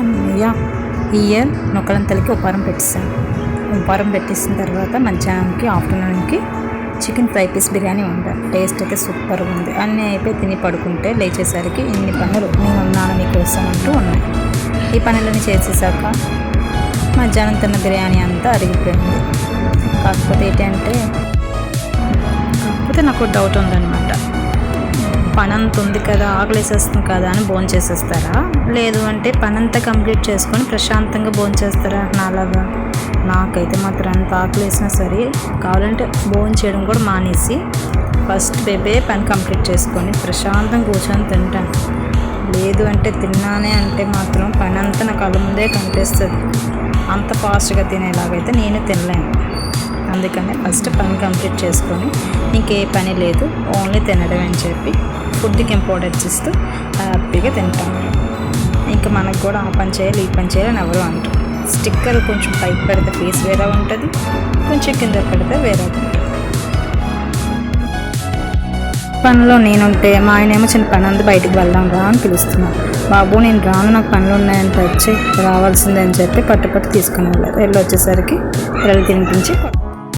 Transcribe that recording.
అన్నయ్య ఇయర్ నొక్కలంతలకి ఉపారం పెట్టేసాను. ఉపారం పెట్టేసిన తర్వాత మధ్యాహ్నంకి ఆఫ్టర్నూన్కి చికెన్ ఫ్రై పీస్ బిర్యానీ వండాను. టేస్ట్ అయితే సూపర్గా ఉంది. అన్నీ అయిపోయి తిని పడుకుంటే లేచేసరికి ఇన్ని పనులు నేను ఉన్నాను నీకోసం అంటూ ఉన్నాయి. ఈ పనులని చేసేసాక మధ్యాహ్నం తిన్న బిర్యానీ అంతా అరిగిపోయింది. కాకపోతే నాకు డౌట్ ఉందన్నమాట. పనంత ఉంది కదా, ఆకలేసేస్తుంది కదా అని భోంచేసేస్తారా, లేదు అంటే పనంతా కంప్లీట్ చేసుకొని ప్రశాంతంగా భోంచేస్తారా నాలాగా? నాకైతే మాత్రం అంత ఆకలేసినా సరే కావాలంటే భోంచేయడం కూడా మానేసి ఫస్ట్ పని కంప్లీట్ చేసుకొని ప్రశాంతంగా కూర్చొని తింటాను. లేదు అంటే తిన్నానే అంటే మాత్రం పని అంతా నా కళ్ళ ముందే కనిపిస్తుంది. అంత ఫాస్ట్గా తినేలాగైతే నేను తినలేను. అందుకనే ఫస్ట్ పని కంప్లీట్ చేసుకొని ఇంకే పని లేదు, ఓన్లీ తినడం అని చెప్పి ఫుడ్కి ఇంపార్టెన్స్ ఇస్తూ హ్యాపీగా తింటాను. ఇంకా మనకు కూడా ఆ పని చేయాలి ఈ పని చేయాలని ఎవరు అంటారు. స్టిక్కర్ కొంచెం పైకి పెడితే ఫేస్ వేరే ఉంటుంది, కొంచెం కింద పెడితే వేరే ఉంటుంది. పనిలో నేనుంటే మా ఆయనేమో చిన్న పని అంతా బయటికి వెళ్దాం రా అని పిలుస్తున్నాను. బాబు నేను రాను, నాకు పనులు ఉన్నాయంటే వచ్చి రావాల్సిందే అని చెప్పి పట్టు తీసుకుని వెళ్ళారు. వచ్చేసరికి పిల్లలు తినిపించి